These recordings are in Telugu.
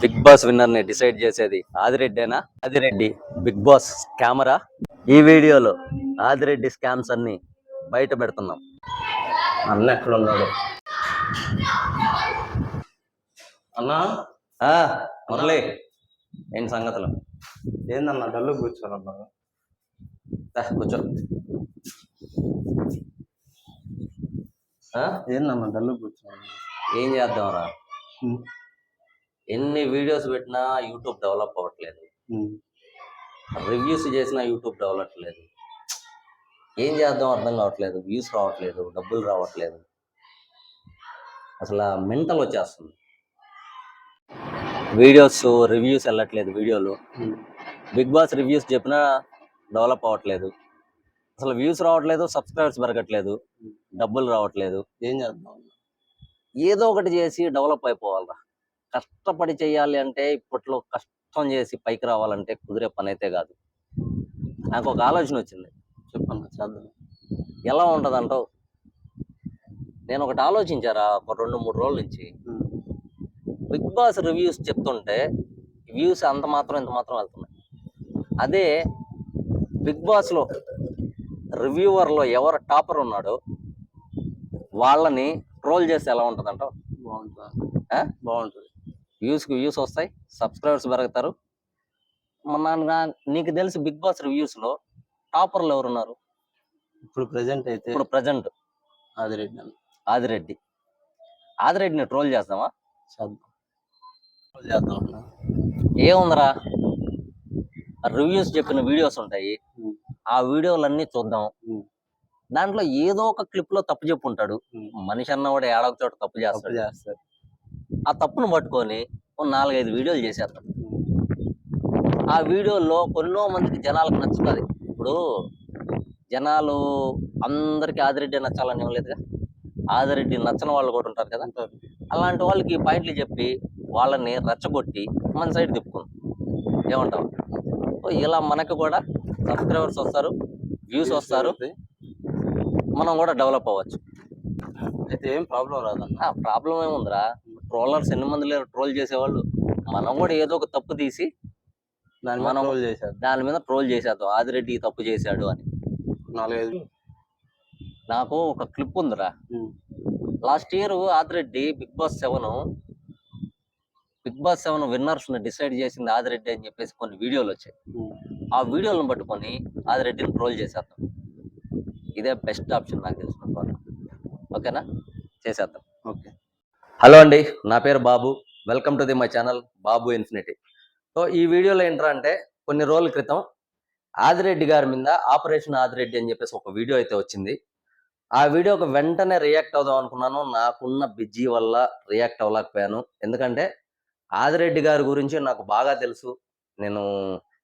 బిగ్ బాస్ విన్నర్ ని డిసైడ్ చేసేది ఆదిరెడ్డేనా? Adireddy big Boss camera. ఈ వీడియోలో ఆదిరెడ్డి స్కామ్స్ అన్ని బయట పెడుతున్నాం. అన్న ఎక్కడ ఉన్నాడు? అన్నా మురళి, ఏంటి సంగతులు? ఏందన్నా డల్లు కూర్చోనన్నా? కూర్చో. ఏందన్నా డల్లు కూర్చోను? ఏం చేద్దాంరా, ఎన్ని వీడియోస్ పెట్టినా యూట్యూబ్ డెవలప్ అవ్వట్లేదు, రివ్యూస్ చేసినా యూట్యూబ్ డెవలప్ లేదు. ఏం చేద్దాం అర్థం కావట్లేదు. వ్యూస్ రావట్లేదు, డబ్బులు రావట్లేదు, అసలు మెంటల్ వచ్చేస్తుంది. వీడియోస్ రివ్యూస్ వెళ్ళట్లేదు. వీడియోలు బిగ్ బాస్ రివ్యూస్ చెప్పినా డెవలప్ అవ్వట్లేదు. అసలు వ్యూస్ రావట్లేదు, సబ్స్క్రైబర్స్ పెరగట్లేదు, డబ్బులు రావట్లేదు. ఏం చేద్దాం? ఏదో ఒకటి చేసి డెవలప్ అయిపోవాలరా. కష్టపడి చేయాలి అంటే ఇప్పట్లో కష్టం చేసి పైకి రావాలంటే కుదిరే పని అయితే కాదు. నాకు ఒక ఆలోచన వచ్చింది. చెప్పన్నా, చేద్దాం. ఎలా ఉంటుందంటావు? నేను ఒకటి ఆలోచించారా ఒక 2-3 రోజుల నుంచి. బిగ్ బాస్ రివ్యూస్ చెప్తుంటే వ్యూస్ అంత మాత్రం ఇంత మాత్రం వెళ్తున్నాయి. అదే బిగ్ బాస్లో రివ్యూవర్లో ఎవరు టాపర్ ఉన్నాడో వాళ్ళని ట్రోల్ చేస్తే ఎలా ఉంటుంది అంటావు? బాగుంటుంది. వ్యూస్ వస్తాయి, సబ్స్క్రైబర్స్ పెరుగుతారు. నీకు తెలిసి బిగ్ బాస్ రివ్యూస్లో టాపర్లు ఎవరున్నారు ఇప్పుడు ప్రజెంట్ అయితే? ఇప్పుడు ప్రజెంట్ ఆదిరెడ్డిని ట్రోల్ చేద్దామా? చేద్దాం. ఏముందరా, రివ్యూస్ చెప్పిన వీడియోస్ ఉంటాయి, ఆ వీడియోలన్నీ చూద్దాం. దాంట్లో ఏదో ఒక క్లిప్ లో తప్పు చెప్పుంటాడు. మనిషి అన్నవాడు ఏడొక చోట తప్పు చేస్తాడు. ఆ తప్పును పట్టుకొని 4-5 వీడియోలు చేసేస్తాం. ఆ వీడియోలో కొన్నో మందికి జనాలకు నచ్చుతుంది. ఇప్పుడు జనాలు అందరికి ఆదిరెడ్డి నచ్చాలని ఏం లేదుగా, ఆదిరెడ్డి నచ్చని వాళ్ళు కూడా ఉంటారు కదా. అలాంటి వాళ్ళకి పాయింట్లు చెప్పి వాళ్ళని రెచ్చగొట్టి మన సైడ్ తిప్పుకుందాం. ఏమంటావు? ఇలా మనకు కూడా సబ్స్క్రైబర్స్ వస్తారు, వ్యూస్ వస్తారు, మనం కూడా డెవలప్ అవ్వచ్చు. అయితే ఏం ప్రాబ్లం రాదన్న? ప్రాబ్లం ఏముందిరా, ట్రోలర్స్ ఎన్ని మంది లేరు ట్రోల్ చేసేవాళ్ళు. మనం కూడా ఏదో ఒక తప్పు తీసి దాని మీద ట్రోల్ చేసేద్దాం. ఆదిరెడ్డి తప్పు చేశాడు అని. 4-5 నాకు ఒక క్లిప్ ఉందిరా. Last year Adireddy big Boss 7 winners ని డిసైడ్ చేసింది ఆదిరెడ్డి అని చెప్పేసి కొన్ని వీడియోలు వచ్చాయి. ఆ వీడియోలను పట్టుకొని ఆదిరెడ్డిని ట్రోల్ చేసేద్దాం. ఇదే బెస్ట్ ఆప్షన్ నాకు తెలిసిన. ఓకేనా? చేసేద్దాం. ఓకే. హలో అండి, నా పేరు Babu. Welcome to my channel Babu infinity. So ఈ వీడియోలో ఏంట్రా అంటే, కొన్ని రోజుల క్రితం ఆదిరెడ్డి గారి మీద ఆపరేషన్ ఆదిరెడ్డి అని చెప్పేసి ఒక వీడియో అయితే వచ్చింది. ఆ వీడియోకి వెంటనే రియాక్ట్ అవుదాం అనుకున్నాను. నాకున్న బిజీ వల్ల రియాక్ట్ అవ్వలేకపోయాను. ఎందుకంటే ఆదిరెడ్డి గారి గురించి నాకు బాగా తెలుసు. నేను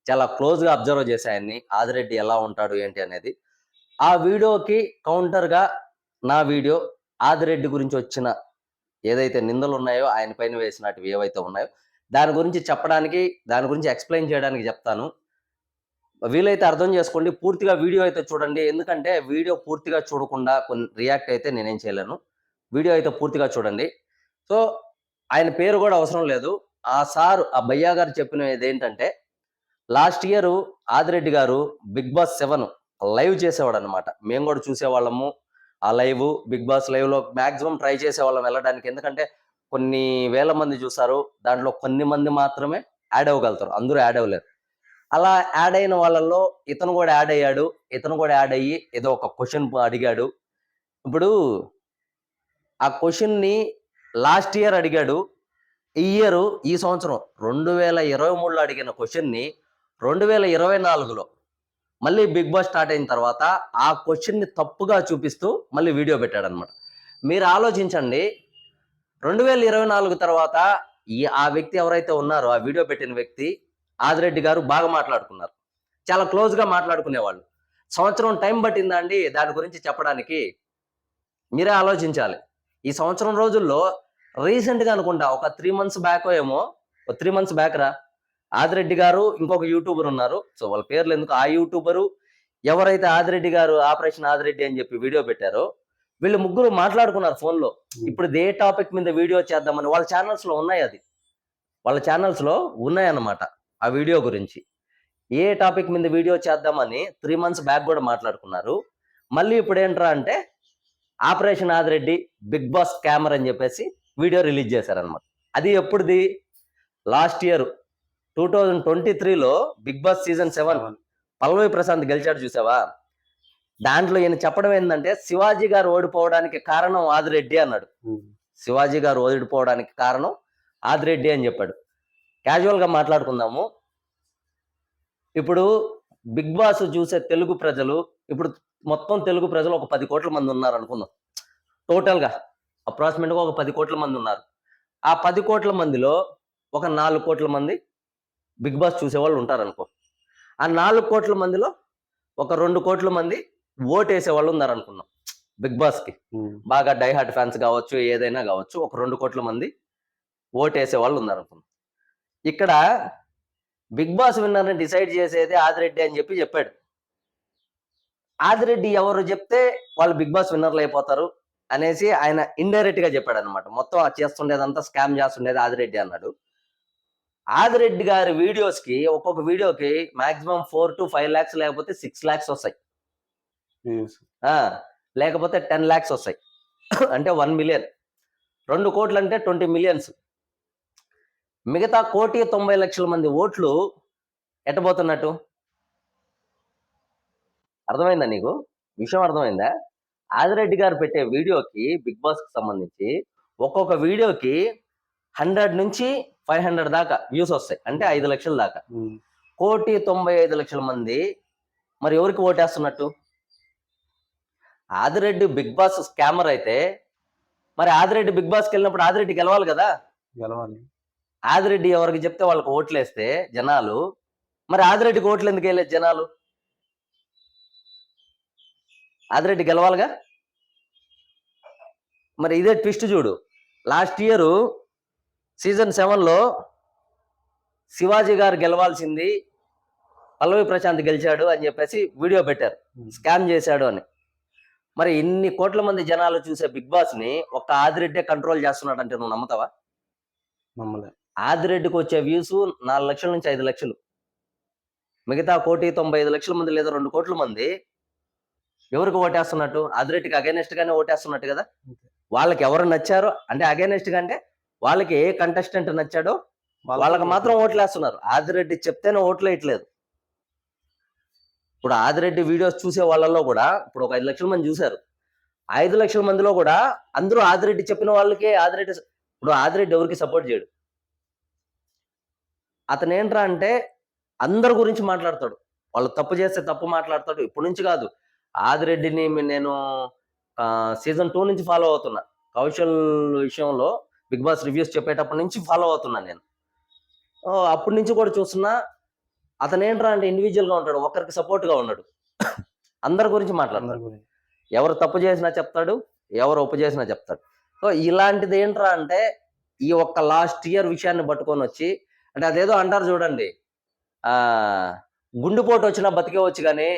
చాలా క్లోజ్గా అబ్జర్వ్ చేశాను ఆదిరెడ్డి ఎలా ఉంటాడు ఏంటి అనేది. ఆ వీడియోకి కౌంటర్గా నా వీడియో ఆదిరెడ్డి గురించి వచ్చిన ఏదైతే నిందలు ఉన్నాయో, ఆయన పైన వేసినవి ఏవైతే ఉన్నాయో దాని గురించి చెప్పడానికి, దాని గురించి ఎక్స్ప్లెయిన్ చేయడానికి చెప్తాను. వీలైతే అర్థం చేసుకోండి, పూర్తిగా వీడియో అయితే చూడండి. ఎందుకంటే వీడియో పూర్తిగా చూడకుండా కొన్ని రియాక్ట్ అయితే నేనేం చేయలేను. వీడియో అయితే పూర్తిగా చూడండి. సో ఆయన పేరు కూడా అవసరం లేదు. ఆ భయ్యా గారు చెప్పినది ఏంటంటే, లాస్ట్ ఇయర్ ఆదిరెడ్డి గారు బిగ్ బాస్ 7 లైవ్ చేసేవాడు అనమాట. మేము కూడా చూసేవాళ్ళము ఆ లైవ్. బిగ్ బాస్ లైవ్ లో మాక్సిమం ట్రై చేసేవాళ్ళం వెళ్ళడానికి. ఎందుకంటే కొన్ని వేల మంది చూస్తారు, దాంట్లో కొన్ని మంది మాత్రమే యాడ్ అవ్వగలుగుతారు, అందరూ యాడ్ అవ్వలేరు. అలా యాడ్ అయిన వాళ్ళల్లో ఇతను కూడా యాడ్ అయ్యాడు. ఇతను కూడా యాడ్ అయ్యి ఏదో ఒక క్వశ్చన్ అడిగాడు. ఇప్పుడు ఆ క్వశ్చన్ ని లాస్ట్ ఇయర్ అడిగాడు. ఈ సంవత్సరం 2023లో అడిగిన క్వశ్చన్ ని 2024లో మళ్ళీ బిగ్ బాస్ స్టార్ట్ అయిన తర్వాత ఆ క్వశ్చన్ ని తప్పుగా చూపిస్తూ మళ్ళీ వీడియో పెట్టాడు అనమాట. మీరు ఆలోచించండి, 2024 తర్వాత ఆ వ్యక్తి ఎవరైతే ఉన్నారో, ఆ వీడియో పెట్టిన వ్యక్తి ఆదిరెడ్డి గారు బాగా మాట్లాడుకున్నారు, చాలా క్లోజ్గా మాట్లాడుకునేవాళ్ళు. సంవత్సరం టైం పట్టిందా అండి దాని గురించి చెప్పడానికి? మీరే ఆలోచించాలి. ఈ సంవత్సరం రోజుల్లో రీసెంట్గా అనుకుంటా ఒక 3 months బ్యాక్ ఏమో, 3 months బ్యాక్ రా, ఆదిరెడ్డి గారు ఇంకొక యూట్యూబర్ ఉన్నారు. సో వాళ్ళ పేర్లు ఎందుకు, ఆ యూట్యూబరు ఎవరైతే ఆదిరెడ్డి గారు ఆపరేషన్ ఆదిరెడ్డి అని చెప్పి వీడియో పెట్టారో, వీళ్ళు ముగ్గురు మాట్లాడుకున్నారు ఫోన్లో. ఇప్పుడు ఏ టాపిక్ మీద వీడియో చేద్దామని వాళ్ళ ఛానల్స్ లో ఉన్నాయి. అది వాళ్ళ ఛానల్స్లో ఉన్నాయన్నమాట ఆ వీడియో గురించి. ఏ టాపిక్ మీద వీడియో చేద్దామని 3 months బ్యాక్ కూడా మాట్లాడుకున్నారు. మళ్ళీ ఇప్పుడు ఏంట్రా అంటే operation Adireddy big Boss scammer అని చెప్పేసి వీడియో రిలీజ్ చేశారనమాట. అది ఎప్పుడుది? లాస్ట్ ఇయర్ 2023లో Big Boss season 7 Pallavi Prashanth గెలిచాడు చూసావా? దాంట్లో ఈయన చెప్పడం ఏంటంటే శివాజీ గారు ఓడిపోవడానికి కారణం ఆదిరెడ్డి అన్నాడు. శివాజీ గారు ఓడిపోవడానికి కారణం ఆదిరెడ్డి అని చెప్పాడు. క్యాజువల్ గా మాట్లాడుకుందాము. ఇప్పుడు బిగ్ బాస్ చూసే తెలుగు ప్రజలు, ఇప్పుడు మొత్తం తెలుగు ప్రజలు ఒక 10 కోట్ల మంది ఉన్నారు అనుకుందాం. టోటల్ గా అప్రాక్సిమేట్ గా ఒక 10 కోట్ల మంది ఉన్నారు. ఆ 10 కోట్ల మందిలో ఒక 4 కోట్ల మంది బిగ్ బాస్ చూసేవాళ్ళు ఉంటారు అనుకో. ఆ 4 కోట్ల మందిలో ఒక 2 కోట్ల మంది ఓట్ వేసే వాళ్ళు ఉన్నారు అనుకున్నాం బిగ్ బాస్ కి. బాగా డైహార్ట్ ఫ్యాన్స్ కావచ్చు, ఏదైనా కావచ్చు, ఒక 2 కోట్ల మంది ఓట్ వేసే వాళ్ళు ఉన్నారు అనుకున్నాం. ఇక్కడ బిగ్ బాస్ విన్నర్ని డిసైడ్ చేసేది ఆదిరెడ్డి అని చెప్పాడు. ఆదిరెడ్డి ఎవరు చెప్తే వాళ్ళు బిగ్ బాస్ విన్నర్లు అయిపోతారు అనేసి ఆయన ఇండైరెక్ట్ గా చెప్పాడు అనమాట. మొత్తం చేస్తుండేదంతా స్కామ్ చేస్తుండేది ఆదిరెడ్డి అన్నాడు. ఆదిరెడ్డి గారి వీడియోస్ కి ఒక్కొక్క వీడియోకి మాక్సిమం 4 to 5 lakhs లేకపోతే 6 lakhs వస్తాయి, లేకపోతే 10 lakhs వస్తాయి. అంటే 1 million. 2 కోట్లు అంటే 20 millions. మిగతా 1,90,00,000 మంది ఓట్లు ఎట్టబోతున్నట్టు అర్థమైందా నీకు? విషయం అర్థమైందా? ఆదిరెడ్డి గారు పెట్టే వీడియోకి బిగ్ బాస్ కి సంబంధించి ఒక్కొక్క వీడియోకి 100 నుంచి 500 దాకా వ్యూస్ వస్తాయి. అంటే 5 లక్షల దాకా. 1,95,00,000 మంది మరి ఎవరికి ఓటేస్తున్నట్టు? ఆదిరెడ్డి బిగ్ బాస్ స్కామర్ అయితే మరి ఆదిరెడ్డి బిగ్ బాస్కి వెళ్ళినప్పుడు ఆదిరెడ్డి గెలవాలి కదా. ఆదిరెడ్డి ఎవరికి చెప్తే వాళ్ళకి ఓట్లు వేస్తే జనాలు, మరి ఆదిరెడ్డికి ఓట్లు ఎందుకు వేయలేదు జనాలు? ఆదిరెడ్డి గెలవాలిగా. మరి ఇదే ట్విస్ట్ చూడు. లాస్ట్ ఇయర్ సీజన్ 7లో శివాజీ గారు గెలవాల్సింది, పల్లవి ప్రశాంత్ గెలిచాడు అని చెప్పేసి వీడియో పెట్టారు, స్కామ్ చేశాడు అని. మరి ఇన్ని కోట్ల మంది జనాలు చూసే బిగ్ బాస్ ని ఒక్క ఆదిరెడ్డే కంట్రోల్ చేస్తున్నాడు అంటే నువ్వు నమ్ముతావా? నమ్మలే. ఆదిరెడ్డికి వచ్చే వ్యూస్ 4 లక్షల నుంచి 5 లక్షలు. మిగతా 1,95,00,000 మంది లేదా 2 కోట్ల మంది ఎవరికి ఓటేస్తున్నట్టు? ఆదిరెడ్డికి అగైనెస్ట్ గానే ఓటేస్తున్నట్టు కదా. వాళ్ళకి ఎవరు నచ్చారో, అంటే అగైనెస్ట్ గా అంటే వాళ్ళకి ఏ కంటెస్టెంట్ నచ్చాడో వాళ్ళకి మాత్రం ఓట్లు వేస్తున్నారు. ఆదిరెడ్డి చెప్తేనే ఓట్లు వేయట్లేదు. ఇప్పుడు ఆదిరెడ్డి వీడియోస్ చూసే వాళ్ళలో కూడా ఇప్పుడు ఒక 5 లక్షల మంది చూశారు. 5 లక్షల మందిలో కూడా అందరూ ఆదిరెడ్డి చెప్పిన వాళ్ళకే ఇప్పుడు ఆదిరెడ్డి ఎవరికి సపోర్ట్ చేయడు. అతను ఏంట్రా అంటే అందరి గురించి మాట్లాడతాడు. వాళ్ళు తప్పు చేస్తే తప్పు మాట్లాడతాడు. ఇప్పటి నుంచి కాదు, ఆదిరెడ్డిని నేను సీజన్ 2 నుంచి ఫాలో అవుతున్నా. కౌశల్ విషయంలో బిగ్ బాస్ రివ్యూస్ చెప్పేటప్పటి నుంచి ఫాలో అవుతున్నా నేను. అప్పటి నుంచి కూడా చూస్తున్నా. అతను ఏంట్రా అంటే ఇండివిజువల్ గా ఉంటాడు, ఒక్కరికి సపోర్ట్ గా ఉన్నాడు. అందరి గురించి మాట్లాడతాడు. ఎవరు తప్పు చేసినా చెప్తాడు, ఎవరు ఒప్పు చేసినా చెప్తాడు. సో ఇలాంటిది ఏంట్రా అంటే ఈ ఒక్క లాస్ట్ ఇయర్ విషయాన్ని పట్టుకొని వచ్చి, అంటే అదేదో అంటారు చూడండి, గుండెపోటు వచ్చినా బతికేవచ్చు కానీ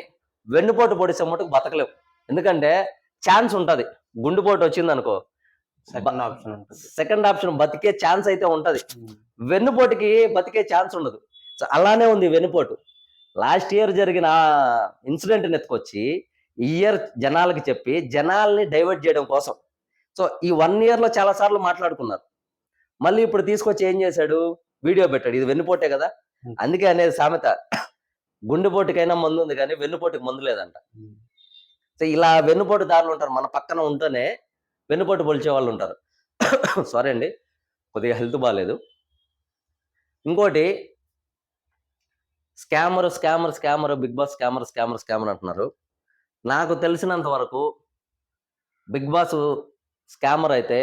వెన్నుపోటు పొడిసే మటుకు బతకలేవు. ఎందుకంటే ఛాన్స్ ఉంటది. గుండెపోటు వచ్చింది అనుకో, సెకండ్ ఆప్షన్ బతికే ఛాన్స్ అయితే ఉంటది. వెన్నుపోటుకి బతికే ఛాన్స్ ఉండదు. సో అలానే ఉంది వెన్నుపోటు. లాస్ట్ ఇయర్ జరిగిన ఇన్సిడెంట్ ఎత్తుకొచ్చి ఈ ఇయర్ జనాలకి చెప్పి జనాల్ని డైవర్ట్ చేయడం కోసం. సో ఈ 1 year లో చాలా సార్లు మాట్లాడుకున్నారు. మళ్ళీ ఇప్పుడు తీసుకొచ్చి ఏం చేశాడు? వీడియో పెట్టాడు. ఇది వెన్నుపోటే కదా. అందుకే అనేది సామెత, గుండెపోటుకైనా మందు ఉంది కానీ వెన్నుపోటుకి మందు లేదంట. సో ఇలా వెన్నుపోటు దారులు ఉంటారు. మన పక్కన ఉంటేనే వెన్నుపోటు పొలిచే వాళ్ళు ఉంటారు. సారీ అండి, కొద్దిగా హెల్త్ బాగాలేదు. ఇంకోటి, స్కామర్ బిగ్ బాస్ స్కామర్ అంటున్నారు. నాకు తెలిసినంత వరకు బిగ్ బాస్ స్కామర్ అయితే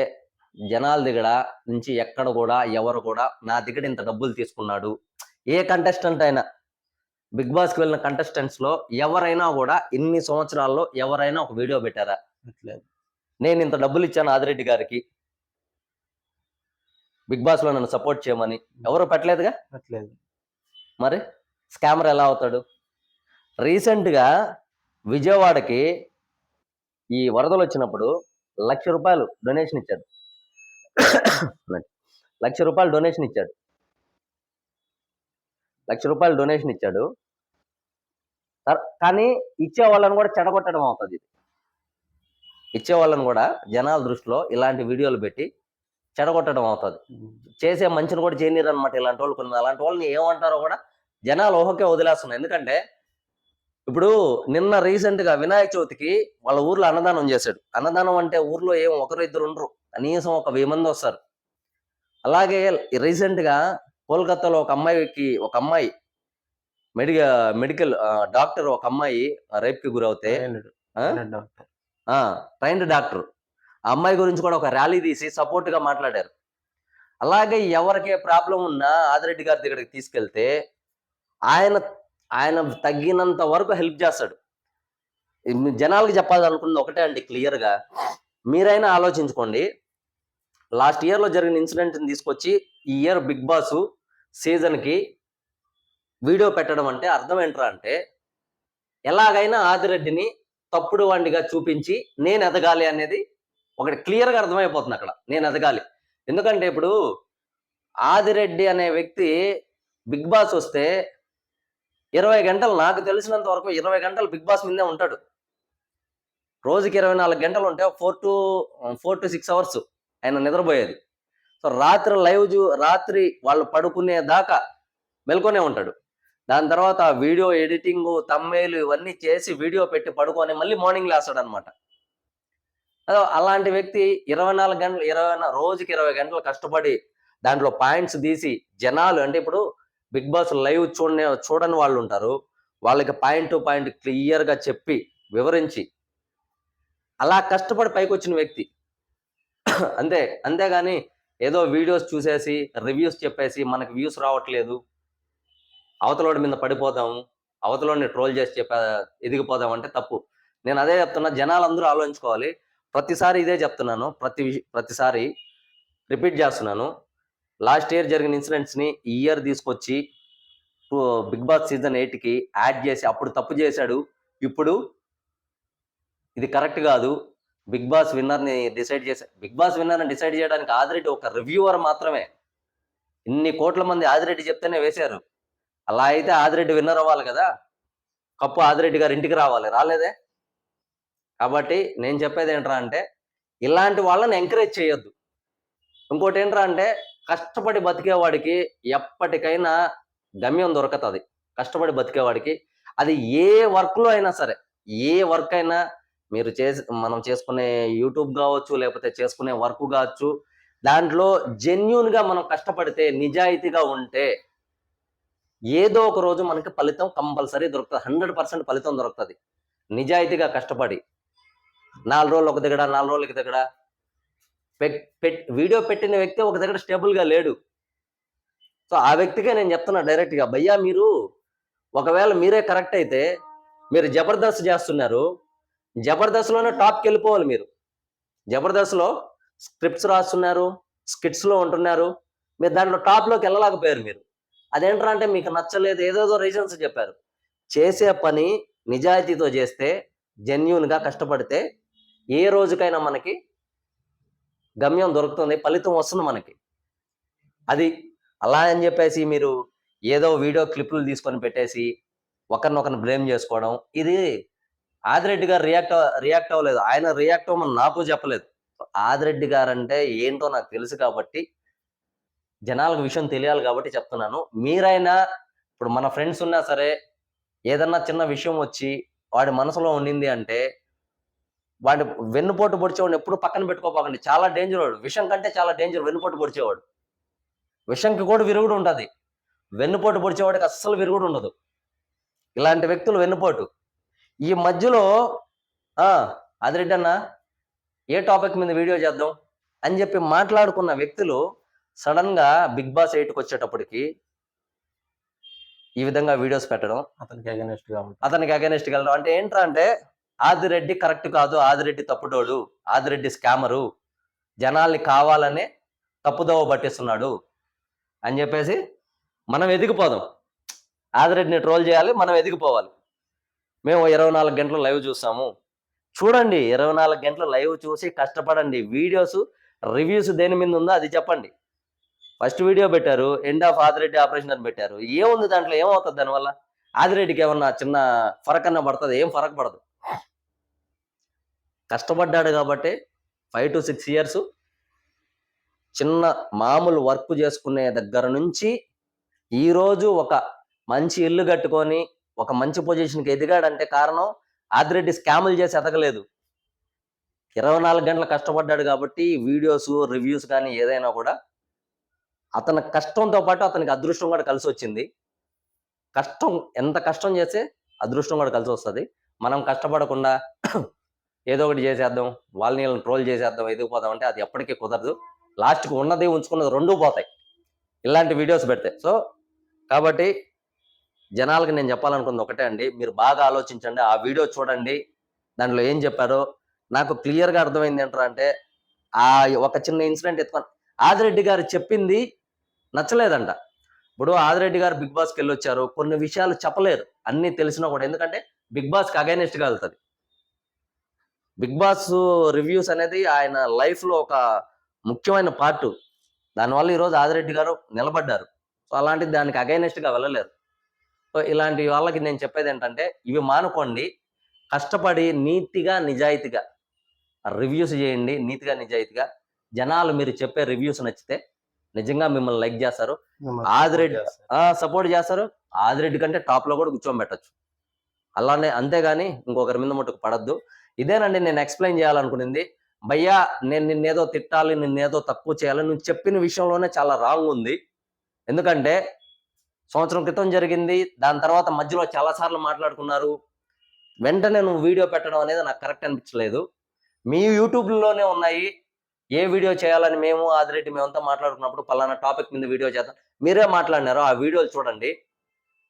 జనాల దగ్గర నుంచి ఎక్కడ కూడా ఎవరు కూడా నా దగ్గర ఇంత డబ్బులు తీసుకున్నాడు, ఏ కంటెస్టెంట్ అయినా బిగ్ బాస్ కి వెళ్ళిన కంటెస్టెంట్స్ లో ఎవరైనా కూడా ఇన్ని సంవత్సరాల్లో ఎవరైనా ఒక వీడియో పెట్టారా? నేను ఇంత డబ్బులు ఇచ్చాను ఆదిరెడ్డి గారికి బిగ్ బాస్ లో నన్ను సపోర్ట్ చేయమని ఎవరు పెట్టలేదుగా. మరి స్కామర్ ఎలా అవుతాడు? రీసెంట్ గా విజయవాడకి ఈ వరదలు వచ్చినప్పుడు ₹1,00,000 డొనేషన్ ఇచ్చాడు. ₹1,00,000 డొనేషన్ ఇచ్చాడు. ₹1,00,000 డొనేషన్ ఇచ్చాడు. కానీ ఇచ్చే వాళ్ళని కూడా చెడగొట్టడం అవుతుంది ఇది. ఇచ్చే వాళ్ళని కూడా జనాల దృష్టిలో ఇలాంటి వీడియోలు పెట్టి చెడగొట్టడం అవుతుంది. చేసే మంచిని కూడా చేయనీరు అనమాట ఇలాంటి వాళ్ళు. కొన్ని అలాంటి వాళ్ళని ఏమంటారో కూడా జనాలు ఊహకే వదిలేస్తున్నారు. ఎందుకంటే ఇప్పుడు నిన్న రీసెంట్ గా వినాయక చవితికి వాళ్ళ ఊర్లో అన్నదానం చేశాడు. అన్నదానం అంటే ఊర్లో ఏం ఒకరు ఇద్దరు ఉండరు, కనీసం ఒక 1000 మంది వస్తారు. అలాగే రీసెంట్ గా కోల్కతాలో ఒక అమ్మాయి మెడికల్ డాక్టర్ ఒక అమ్మాయి రేప్ కి గురవుతే ట్రైన్డ్ డాక్టర్ ఆ అమ్మాయి గురించి కూడా ఒక ర్యాలీ తీసి సపోర్ట్ గా మాట్లాడారు. అలాగే ఎవరికి ప్రాబ్లం ఉన్నా ఆదిరెడ్డి గారి దగ్గరికి తీసుకెళ్తే ఆయన ఆయన తగ్గినంత వరకు హెల్ప్ చేస్తాడు. జనాలకు చెప్పాలనుకున్నది ఒకటే అండి, క్లియర్ గా మీరైనా ఆలోచించుకోండి. లాస్ట్ ఇయర్ లో జరిగిన ఇన్సిడెంట్ ని తీసుకొచ్చి ఈ ఇయర్ బిగ్ బాస్ సీజన్ కి వీడియో పెట్టడం అంటే అర్థం ఏంట్రా అంటే, ఎలాగైనా ఆదిరెడ్డిని తప్పుడు వాడిగా చూపించి నేను ఎదగాలి అనేది ఒకటి క్లియర్ గా అర్థమైపోతుంది అక్కడ. నేను ఎదగాలి, ఎందుకంటే ఇప్పుడు ఆదిరెడ్డి అనే వ్యక్తి బిగ్ బాస్ వస్తే 20 గంటలు, నాకు తెలిసినంత వరకు 20 గంటలు బిగ్ బాస్ మీదే ఉంటాడు. రోజుకి 24 గంటలు ఉంటే 4 to 6 అవర్స్ ఆయన నిద్రపోయేది. సో రాత్రి వాళ్ళు పడుకునే దాకా మెల్కొనే ఉంటాడు. దాని తర్వాత వీడియో ఎడిటింగ్, తమ్నేలు ఇవన్నీ చేసి వీడియో పెట్టి పడుకొని మళ్ళీ మార్నింగ్ లేస్తాడు అనమాట. అలాంటి వ్యక్తి 24 గంటలు రోజుకి 20 గంటలు కష్టపడి దాంట్లో పాయింట్స్ తీసి జనాలు, అంటే ఇప్పుడు బిగ్ బాస్ లైవ్ చూడని వాళ్ళు ఉంటారు, వాళ్ళకి పాయింట్ టు పాయింట్ క్లియర్ గా చెప్పి వివరించి అలా కష్టపడి పైకి వచ్చిన వ్యక్తి. అంతేగాని ఏదో వీడియోస్ చూసేసి రివ్యూస్ చెప్పేసి మనకి వ్యూస్ రావట్లేదు, అవతలోడి మీద పడిపోదాము, అవతలోడిని ట్రోల్ చేసి ఎదిగిపోదాం అంటే తప్పు. నేను అదే చెప్తున్నా, జనాలందరూ ఆలోచించుకోవాలి. ప్రతిసారి ఇదే చెప్తున్నాను, ప్రతిసారి రిపీట్ చేస్తున్నాను. లాస్ట్ ఇయర్ జరిగిన ఇన్సిడెంట్స్ ని ఈ ఇయర్ తీసుకొచ్చి బిగ్ బాస్ సీజన్ 8కి యాడ్ చేసి అప్పుడు తప్పు చేశాడు, ఇప్పుడు ఇది కరెక్ట్ కాదు, బిగ్ బాస్ విన్నర్ని బిగ్ బాస్ విన్నర్ని డిసైడ్ చేయడానికి ఆదిరెడ్డి ఒక రివ్యూవర్ మాత్రమే. ఇన్ని కోట్ల మంది ఆదిరెడ్డి చెప్తేనే వేశారు. అలా అయితే ఆదిరెడ్డి విన్నర్ అవ్వాలి కదా, కప్పు ఆదిరెడ్డి గారి ఇంటికి రాలేదే. కాబట్టి నేను చెప్పేది ఏంట్రా అంటే, ఇలాంటి వాళ్ళని ఎంకరేజ్ చేయొద్దు. ఇంకోటి ఏంట్రా అంటే, కష్టపడి బతికేవాడికి ఎప్పటికైనా గమ్యం దొరకతుంది. కష్టపడి బతికేవాడికి అది ఏ వర్క్ లో అయినా సరే, ఏ వర్క్ అయినా మనం చేసుకునే యూట్యూబ్ కావచ్చు, లేకపోతే చేసుకునే వర్క్ కావచ్చు, దాంట్లో జెన్యూన్ గా మనం కష్టపడితే, నిజాయితీగా ఉంటే ఏదో ఒక రోజు మనకి ఫలితం కంపల్సరీ దొరుకుతుంది. 100% ఫలితం దొరుకుతుంది. నిజాయితీగా కష్టపడి 4 రోజులు ఒక దగ్గర, 4 రోజులకి దగ్గర వీడియో పెట్టిన వ్యక్తి ఒక దగ్గర స్టేబుల్ గా లేడు. సో ఆ వ్యక్తికే నేను చెప్తున్నా డైరెక్ట్ గా, భయ్యా మీరు ఒకవేళ మీరే కరెక్ట్ అయితే మీరు జబర్దస్త్ చేస్తున్నారు, జబర్దస్త్ లోనే టాప్కి వెళ్ళిపోవాలి. మీరు జబర్దస్త్ లో స్క్రిప్ట్స్ రాస్తున్నారు, స్కిట్స్ లో ఉంటున్నారు, మీరు దాంట్లో టాప్ లోకి వెళ్ళలేకపోయారు. మీరు అదేంట్రా అంటే మీకు నచ్చలేదు, ఏదేదో రీజన్స్ చెప్పారు. చేసే పని నిజాయితీతో చేస్తే, జెన్యూన్ గా కష్టపడితే ఏ రోజుకైనా మనకి గమ్యం దొరుకుతుంది, ఫలితం వస్తుంది మనకి. అది అలా అని చెప్పేసి మీరు ఏదో వీడియో క్లిప్లు తీసుకొని పెట్టేసి ఒకరినొకరిని బ్లేమ్ చేసుకోవడం, ఇది ఆదిరెడ్డి గారు రియాక్ట్ అవ్వలేదు. ఆయన రియాక్ట్ అవ్వమని నాకు చెప్పలేదు. ఆదిరెడ్డి గారు అంటే ఏంటో నాకు తెలుసు కాబట్టి, జనాలకు విషయం తెలియాలి కాబట్టి చెప్తున్నాను. మీరైనా ఇప్పుడు మన ఫ్రెండ్స్ ఉన్నా సరే, ఏదన్నా చిన్న విషయం వచ్చి వాడి మనసులో ఉండింది అంటే, వాడి వెన్నుపోటు పొడిచేవాడిని ఎప్పుడు పక్కన పెట్టుకోపోకండి. చాలా డేంజర్ వాడు. విషం కంటే చాలా డేంజర్ వెన్నుపోటు పొడిచేవాడు. విషంకి కూడా విరుగుడు ఉంటుంది, వెన్నుపోటు పొడిచేవాడికి అస్సలు విరుగుడు ఉండదు. ఇలాంటి వ్యక్తులు వెన్నుపోటు. ఈ మధ్యలో ఆదిరెడ్డి అన్న ఏ టాపిక్ మీద వీడియో చేద్దాం అని చెప్పి మాట్లాడుకున్న వ్యక్తులు సడన్ గా బిగ్ బాస్ 8కి వచ్చేటప్పటికి ఈ విధంగా వీడియోస్ పెట్టడం, అతనికి అగెనిస్ట్ గా అంటే ఏంట్రా అంటే, ఆదిరెడ్డి కరెక్ట్ కాదు, ఆదిరెడ్డి తప్పుడోడు, ఆదిరెడ్డి స్కామరు, జనాల్ని కావాలనే తప్పుదోవ పట్టిస్తున్నాడు అని చెప్పేసి మనం ఎదిగిపోదాం. ఆదిరెడ్డిని ట్రోల్ చేయాలి, మనం ఎదిగిపోవాలి. మేము 24 గంటలు లైవ్ చూస్తాము, చూడండి. 24 గంటలు లైవ్ చూసి కష్టపడండి. వీడియోస్ రివ్యూస్ దేని మీద ఉందో అది చెప్పండి. ఫస్ట్ వీడియో పెట్టారు, ఎండ్ ఆఫ్ ఆదిరెడ్డి ఆపరేషన్ అని పెట్టారు. ఏముంది దాంట్లో, ఏమవుతుంది దానివల్ల? ఆదిరెడ్డికి ఏమన్నా చిన్న ఫరక్ అన్న పడుతుంది? ఏం ఫరక్ పడదు. కష్టపడ్డాడు కాబట్టి 5 to 6 years చిన్న మామూలు వర్క్ చేసుకునే దగ్గర నుంచి ఈరోజు ఒక మంచి ఇల్లు కట్టుకొని ఒక మంచి పొజిషన్కి ఎదిగాడంటే కారణం ఆదిరెడ్డి స్కాములు చేసి ఎదగలేదు. 24 గంటలు కష్టపడ్డాడు కాబట్టి వీడియోస్, రివ్యూస్ కానీ ఏదైనా కూడా అతని కష్టంతో పాటు అతనికి అదృష్టం కూడా కలిసి వచ్చింది. ఎంత కష్టం చేస్తే అదృష్టం కూడా కలిసి వస్తుంది. మనం కష్టపడకుండా ఏదో ఒకటి చేసేద్దాం, వాళ్ళని ట్రోల్ చేసేద్దాం, ఎదిగిపోదాం అంటే అది ఎప్పటికీ కుదరదు. లాస్ట్కి ఉన్నది ఉంచుకున్నది రెండూ పోతాయి ఇలాంటి వీడియోస్ పెడితే. సో కాబట్టి జనాలకి నేను చెప్పాలనుకుంది ఒకటే అండి, మీరు బాగా ఆలోచించండి, ఆ వీడియో చూడండి, దాంట్లో ఏం చెప్పారో నాకు క్లియర్గా అర్థమైంది. ఏంటంటే ఆ ఒక చిన్న ఇన్సిడెంట్ ఎత్తుకొని ఆదిరెడ్డి గారు చెప్పింది నచ్చలేదంట. ఇప్పుడు ఆదిరెడ్డి గారు బిగ్ బాస్కి వెళ్ళొచ్చారు, కొన్ని విషయాలు చెప్పలేరు అన్నీ తెలిసినా కూడా, ఎందుకంటే బిగ్ బాస్కి అగైనెస్ట్గా వెళ్తుంది. బిగ్ బాస్ రివ్యూస్ అనేది ఆయన లైఫ్లో ఒక ముఖ్యమైన పార్ట్. దానివల్ల ఈరోజు ఆదిరెడ్డి గారు నిలబడ్డారు. సో అలాంటిది దానికి అగైనెస్ట్గా వెళ్ళలేరు. సో ఇలాంటి వాళ్ళకి నేను చెప్పేది ఏంటంటే, ఇవి మానుకోండి, కష్టపడి నీతిగా నిజాయితీగా రివ్యూస్ చేయండి. నీతిగా నిజాయితీగా జనాలు మీరు చెప్పే రివ్యూస్ నచ్చితే నిజంగా మిమ్మల్ని లైక్ చేస్తారు, ఆదిరెడ్డి సపోర్ట్ చేస్తారు. ఆదిరెడ్డి కంటే టాప్లో కూడా కూర్చోబెట్టచ్చు. అలానే, అంతేగాని ఇంకొకరి మీద మట్టుకు పడద్దు. ఇదేనండి నేను ఎక్స్ప్లెయిన్ చేయాలనుకునింది. భయ్యా నేను నిన్నేదో తిట్టాలి, నిన్నేదో తక్కువ చేయాలి, నువ్వు చెప్పిన విషయంలోనే చాలా రాంగ్ ఉంది. ఎందుకంటే సంవత్సరం క్రితం జరిగింది, దాని తర్వాత మధ్యలో చాలాసార్లు మాట్లాడుకున్నారు, వెంటనే నువ్వు వీడియో పెట్టడం అనేది నాకు కరెక్ట్ అనిపించలేదు. మీ యూట్యూబ్లోనే ఉన్నాయి, ఏ వీడియో చేయాలని మేము ఆదిరెడ్డి మేమంతా మాట్లాడుకున్నప్పుడు పలానా టాపిక్ మీద వీడియో చేద్దాం, మీరే మాట్లాడినారు, ఆ వీడియోలు చూడండి.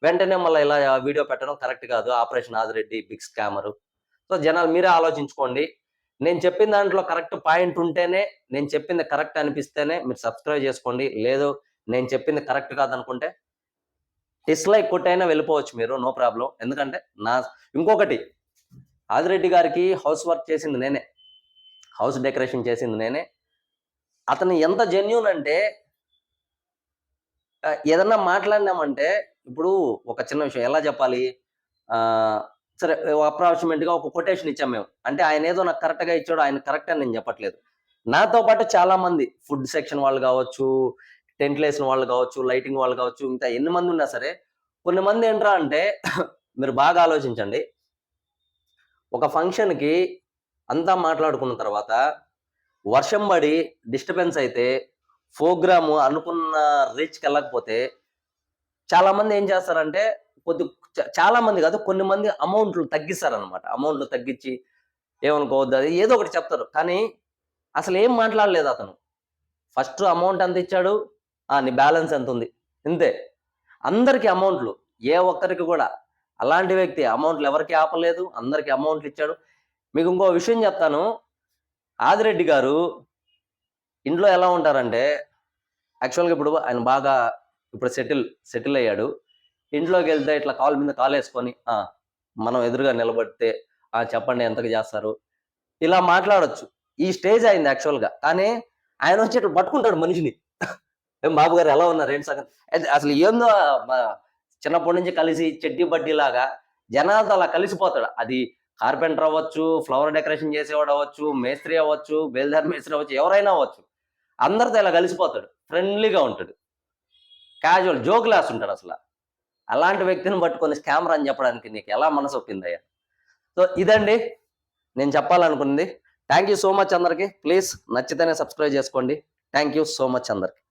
వెంటనే మళ్ళీ ఇలా వీడియో పెట్టడం కరెక్ట్ కాదు. Operation Adireddy big scammer. So జనాలు మీరే ఆలోచించుకోండి. నేను చెప్పిన దాంట్లో కరెక్ట్ పాయింట్ ఉంటేనే, నేను చెప్పింది కరెక్ట్ అనిపిస్తేనే మీరు సబ్స్క్రైబ్ చేసుకోండి. లేదు నేను చెప్పింది కరెక్ట్ కాదనుకుంటే డిస్లైక్ కొట్టైనా వెళ్ళిపోవచ్చు మీరు, నో ప్రాబ్లం. ఎందుకంటే ఇంకొకటి, ఆదిరెడ్డి గారికి హౌస్ వర్క్ చేసింది నేనే, హౌస్ డెకరేషన్ చేసింది నేనే. అతను ఎంత జెన్యూన్ అంటే, ఏదన్నా మాట్లాడినామంటే, ఇప్పుడు ఒక చిన్న విషయం ఎలా చెప్పాలి, సరే అప్రాక్సిమేట్గా ఒక కొటేషన్ ఇచ్చాం మేము, అంటే ఆయన ఏదో నాకు కరెక్ట్గా ఇచ్చాడు, ఆయన కరెక్ట్ అని నేను చెప్పట్లేదు. నాతో పాటు చాలా మంది ఫుడ్ సెక్షన్ వాళ్ళు కావచ్చు, టెంట్లు వేసిన వాళ్ళు కావచ్చు, లైటింగ్ వాళ్ళు కావచ్చు, ఇంకా ఎన్ని మంది ఉన్నా సరే, కొన్ని మంది ఏంట్రా అంటే మీరు బాగా ఆలోచించండి. ఒక ఫంక్షన్కి అంతా మాట్లాడుకున్న తర్వాత వర్షం పడి డిస్టర్బెన్స్ అయితే, ప్రోగ్రాము అనుకున్న రీచ్కి వెళ్ళకపోతే చాలా మంది ఏం చేస్తారంటే, చాలా మంది కాదు, కొన్ని మంది అమౌంట్లు తగ్గిస్తారనమాట. అమౌంట్లు తగ్గించి ఏమనుకోవద్దు, అది ఏదో ఒకటి చెప్తారు. కానీ అసలు ఏం మాట్లాడలేదు అతను. ఫస్ట్ అమౌంట్ ఎంత ఇచ్చాడు, నీ బ్యాలెన్స్ ఎంత ఉంది, ఇంతే. అందరికీ అమౌంట్లు, ఏ ఒక్కరికి కూడా. అలాంటి వ్యక్తి అమౌంట్లు ఎవరికి ఆపలేదు, అందరికీ అమౌంట్లు ఇచ్చాడు. మీకు ఇంకో విషయం చెప్తాను, ఆదిరెడ్డి గారు ఇంట్లో ఎలా ఉంటారంటే, యాక్చువల్గా ఇప్పుడు ఆయన బాగా ఇప్పుడు సెటిల్ అయ్యాడు. ఇంట్లోకి వెళ్తే ఇట్లా కాల్ మీద కాల్ వేసుకొని మనం ఎదురుగా నిలబడితే చెప్పండి ఎంతకు చేస్తారు, ఇలా మాట్లాడొచ్చు. ఈ స్టేజ్ అయింది యాక్చువల్గా. కానీ ఆయన వచ్చి ఇట్లా పట్టుకుంటాడు మనిషిని, ఏం బాబు గారు ఎలా ఉన్నారు, ఏంటి సంగతి. అసలు ఏందో చిన్నప్పటి నుంచి కలిసి చెడ్డీ బడ్డీ లాగా జనాలతో అలా కలిసిపోతాడు. అది కార్పెంటర్ అవ్వచ్చు, ఫ్లవర్ డెకరేషన్ చేసేవాడు అవ్వచ్చు, మేస్త్రి అవ్వచ్చు, బేల్దార్ మేస్త్రి అవ్వచ్చు, ఎవరైనా అవ్వచ్చు, అందరితో ఇలా కలిసిపోతాడు. ఫ్రెండ్లీగా ఉంటాడు, క్యాజువల్ జోక్ లాస్ ఉంటాడు. అసలు అలాంటి వ్యక్తిని పట్టుకొని స్కామర్ అని చెప్పడానికి నీకు ఎలా మనసు ఒప్పిందయ్యా? సో ఇదండి నేను చెప్పాలనుకుంది. థ్యాంక్ యూ సో మచ్ అందరికి. ప్లీజ్ నచ్చితేనే సబ్స్క్రైబ్ చేసుకోండి. థ్యాంక్ యూ సో మచ్ అందరికి.